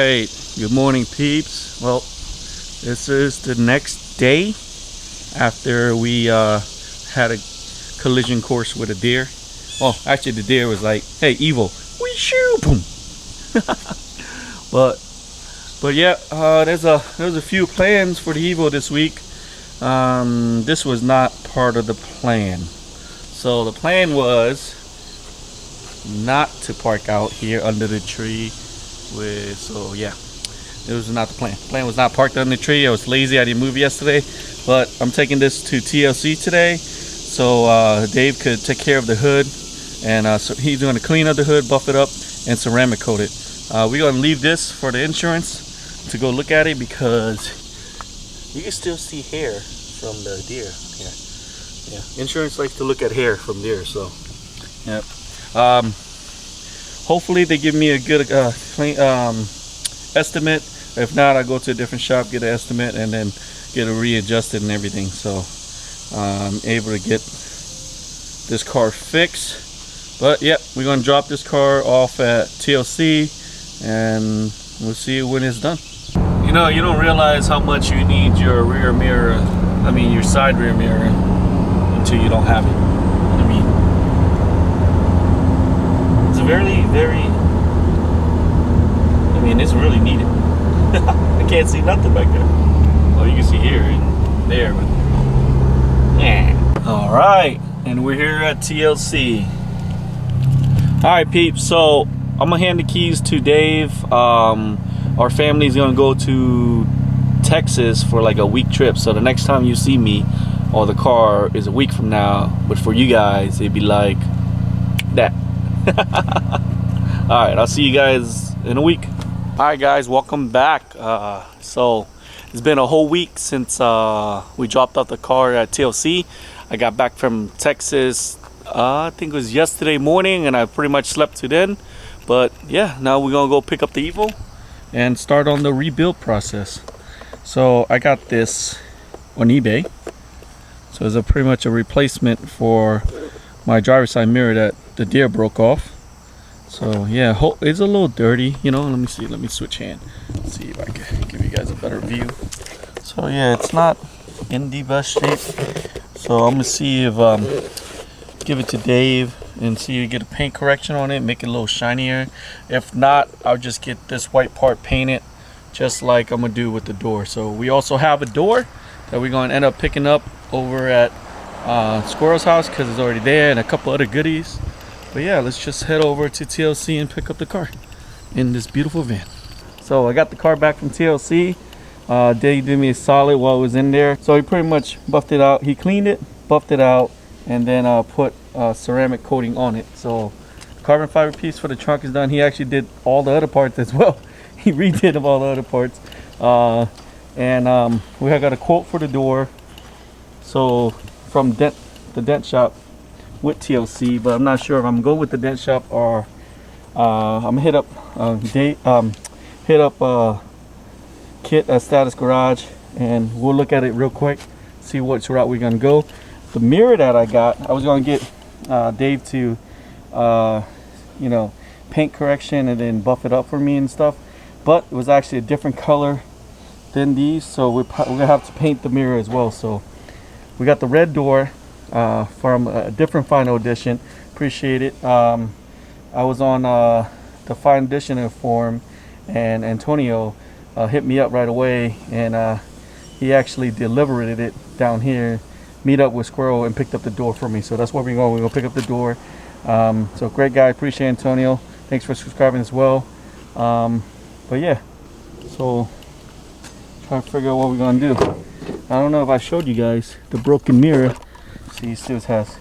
right, good morning peeps. Well, this is the next day after we had a collision course with a deer. Oh, actually the deer was like, hey Evo, we shoot boom. but yeah, there's a few plans for the Evo this week. This was not part of the plan. So the plan was not to park out here under the tree with, so yeah, it was not the plan. The plan was not parked under the tree. I was lazy, I didn't move yesterday, but I'm taking this to TLC today so Dave could take care of the hood, and so he's going to clean up the hood, buff it up, and ceramic coat it. We're going to leave this for the insurance to go look at it because you can still see hair from the deer here. Yeah, insurance likes to look at hair from deer, so yep. Hopefully they give me a good estimate. If not, I'll go to a different shop, get an estimate, and then get it readjusted and everything, so I'm able to get this car fixed. But yeah, we're gonna drop this car off at TLC and we'll see when it's done. You know, you don't realize how much you need your rear mirror, I mean your side rear mirror, until you don't have it. I mean, it's it's really needed. I can't see nothing back there. Well, you can see here and there, but yeah. All right, and we're here at TLC. All right, peeps. So I'm gonna hand the keys to Dave. Our family's gonna go to Texas for like a week trip. So the next time you see me or the car is a week from now, but for you guys, it'd be like that. All right, I'll see you guys in a week. All right guys, welcome back. So it's been a whole week since we dropped off the car at TLC. I got back from Texas, I think it was yesterday morning, and I pretty much slept to then. But yeah, now we're gonna go pick up the Evo and start on the rebuild process. So I got this on eBay. So it's pretty much a replacement for my driver's side mirror that the deer broke off. So yeah, it's a little dirty, you know. Let me see, let me switch hand. Let's see if I can give you guys a better view. So yeah, it's not in the best shape. So I'm gonna see if give it to Dave and see if get a paint correction on it, make it a little shinier. If not, I'll just get this white part painted just like I'm gonna do with the door. So we also have a door that we're gonna end up picking up over at Squirrel's house because it's already there, and a couple other goodies. But yeah, let's just head over to TLC and pick up the car in this beautiful van. So I got the car back from TLC. Dave did me a solid while I was in there. So he pretty much buffed it out. He cleaned it, buffed it out, and then put ceramic coating on it. So the carbon fiber piece for the trunk is done. He actually did all the other parts as well. He redid all the other parts. We got a quote for the door. So from the dent shop with TLC, but I'm not sure if I'm going with the dent shop or I'm gonna hit up Kiet at Status Garage, and we'll look at it real quick, see which route we're gonna go. The mirror that I got, I was gonna get Dave to you know, paint correction and then buff it up for me and stuff, but it was actually a different color than these, so we're gonna have to paint the mirror as well. So we got the red door from a different final edition. Appreciate it. I was on the final edition forum, and Antonio hit me up right away, and he actually delivered it down here, meet up with Squirrel, and picked up the door for me. So that's where we're going. We're gonna pick up the door. So great guy, appreciate Antonio. Thanks for subscribing as well. But yeah, so trying to figure out what we're gonna do. I don't know if I showed you guys the broken mirror. See, it still has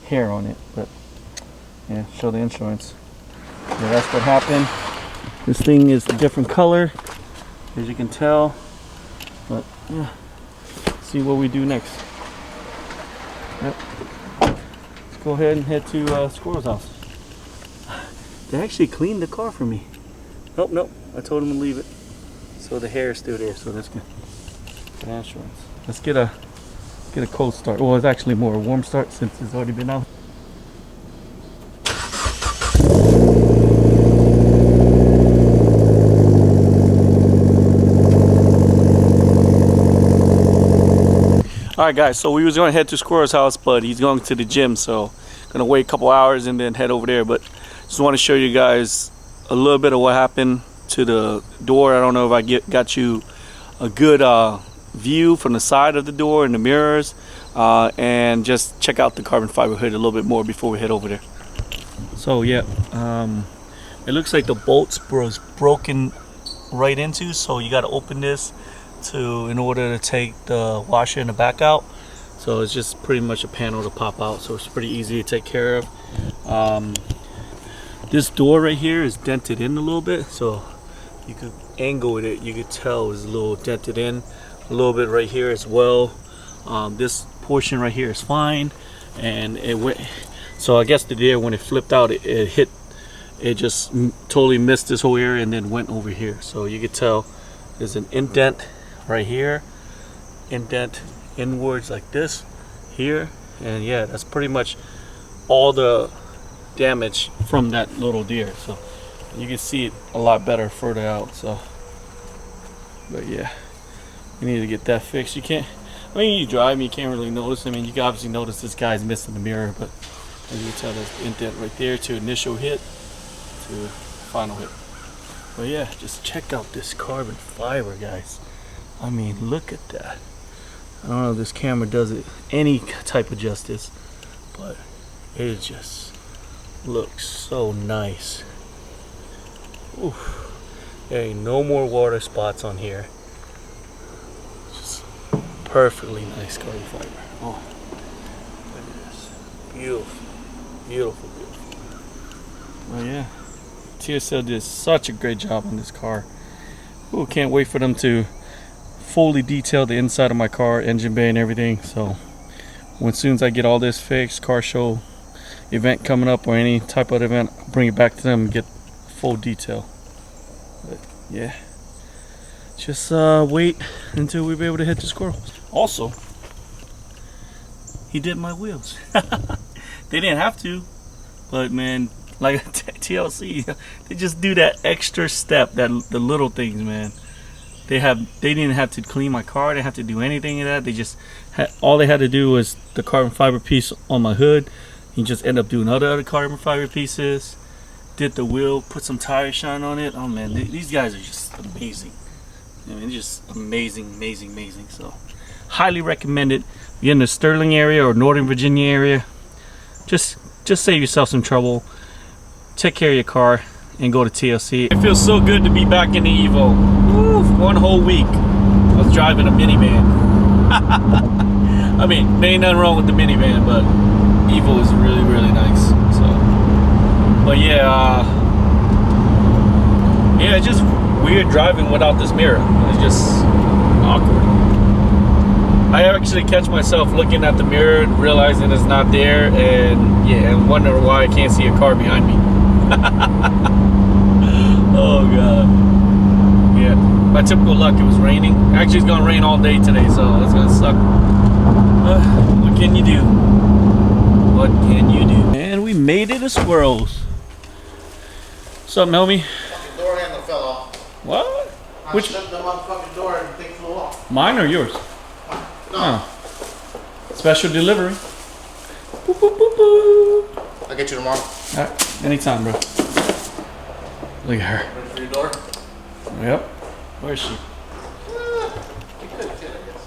hair on it, but yeah, show the insurance. Yeah, that's what happened. This thing is a different color, as you can tell. But yeah, see what we do next. Yep. Let's go ahead and head to Squirrel's house. They actually cleaned the car for me. Oh, nope, I told him to leave it. So the hair is still there, so that's good. The insurance. Let's get a cold start. Well, it's actually more a warm start since it's already been out. Alright guys, so we was going to head to Squirrel's house, but he's going to the gym, so gonna wait a couple hours and then head over there. But just want to show you guys a little bit of what happened to the door. I don't know if I got you a good view from the side of the door and the mirrors, and just check out the carbon fiber hood a little bit more before we head over there. So yeah, it looks like the bolts was broken right into, so you got to open this in order to take the washer in the back out. So it's just pretty much a panel to pop out, so it's pretty easy to take care of. This door right here is dented in a little bit, so you could angle it, you could tell it's a little dented in a little bit right here as well. This portion right here is fine, and it went, so I guess the deer, when it flipped out, it just totally missed this whole area and then went over here. So you could tell there's an indent right here, indent inwards like this here, and yeah, that's pretty much all the damage from that little deer. So you can see it a lot better further out. So, but yeah, we need to get that fixed. You can't, I mean, you drive, you can't really notice. I mean, you can obviously notice this guy's missing the mirror, but as you can tell, there's the indent right there to initial hit to final hit. But yeah, just check out this carbon fiber, guys. I mean, look at that. I don't know if this camera does it any type of justice, but it just looks so nice. Oof. There ain't no more water spots on here. Just perfectly nice carbon fiber. Oh, look at this. Beautiful, beautiful, beautiful. Well, yeah, TSL did such a great job on this car. Ooh, can't wait for them to fully detail the inside of my car, engine bay and everything. So as soon as I get all this fixed, car show event coming up or any type of event, I'll bring it back to them and get full detail. But yeah, just wait until we be able to hit the squirrel. Also, he did my wheels. They didn't have to, but man, like TLC, they just do that extra step, the little things, man. They didn't have to clean my car, they didn't have to do anything of that. They just all they had to do was the carbon fiber piece on my hood. You just end up doing other carbon fiber pieces, did the wheel, put some tire shine on it. Oh man, these guys are just amazing. I mean, just amazing, amazing, amazing. So highly recommend it. If you're in the Sterling area or Northern Virginia area, just save yourself some trouble, take care of your car, and go to TLC. It feels so good to be back in the Evo. Woo, 1 whole week I was driving a minivan. I mean, there ain't nothing wrong with the minivan, but Evo is really, really nice. So, but yeah, yeah, it's just weird driving without this mirror. It's just awkward. I actually catch myself looking at the mirror and realizing it's not there, and yeah, and wonder why I can't see a car behind me. Oh god. Yeah, by typical luck, it was raining. Actually, it's gonna rain all day today, so it's gonna suck. What can you do? What can you do? And we made it to Squirrels. What's up, Melmy? Fucking door handle fell off. What? Which? I slipped the motherfucking door and the thing flew off. Mine or yours? No. Oh. Special delivery. Boop, boop, boop, boop. I'll get you tomorrow. Alright, anytime, bro. Look at her. Ready for your door? Yep. Where is she? It could fit, I guess.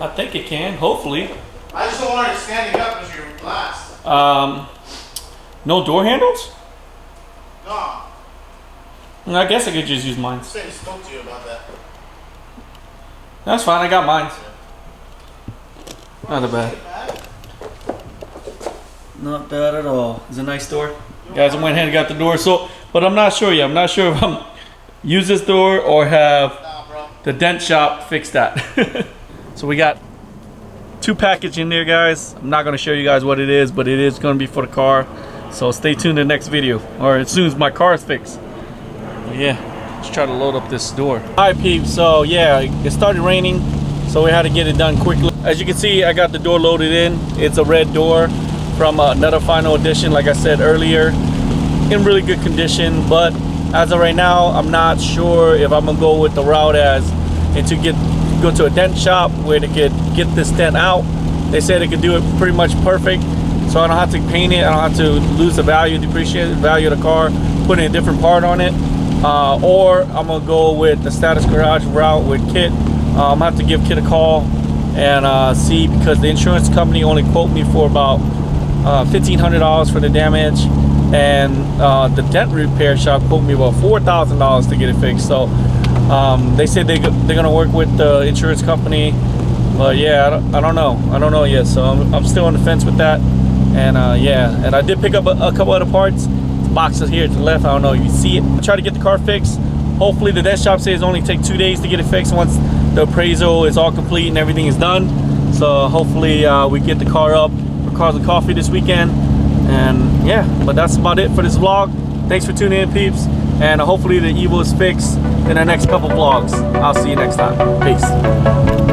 I think it can, hopefully. I just don't want it standing up as your glass. No door handles? No. I guess I could just use mine. I spoke to you about that. That's fine, I got mine. Not bad. Not bad at all. It's a nice door. Guys, I went ahead and got the door, so, but I'm not sure yet. I'm not sure if I'm use this door or have the dent shop fix that. So we got 2 packages in there, guys. I'm not gonna show you guys what it is, but it is gonna be for the car. So stay tuned to the next video, or as soon as my car is fixed. But yeah, let's try to load up this door. All right, peeps, so yeah, it started raining, so we had to get it done quickly. As you can see, I got the door loaded in. It's a red door from another final edition, like I said earlier, in really good condition. But as of right now, I'm not sure if I'm gonna go with the route and to get go to a dent shop where they could get this dent out. They said they could do it pretty much perfect, so I don't have to paint it, I don't have to lose the value, depreciate the value of the car, put in a different part on it. Or I'm gonna go with the status garage route with Kiet. I'm gonna have to give Kiet a call and see, because the insurance company only quote me for about $1,500 for the damage, and the dent repair shop quote me about $4,000 to get it fixed. So they said they're gonna work with the insurance company, but yeah, I don't know yet. So I'm still on the fence with that. And yeah, and I did pick up a couple other parts. Boxes here to the left, I don't know if you see it. I'll try to get the car fixed. Hopefully the dent shop says only take 2 days to get it fixed once the appraisal is all complete and everything is done. So hopefully we get the car up for Cars and Coffee this weekend. And yeah, but that's about it for this vlog. Thanks for tuning in, peeps, and hopefully the Evo is fixed in the next couple vlogs. I'll see you next time. Peace.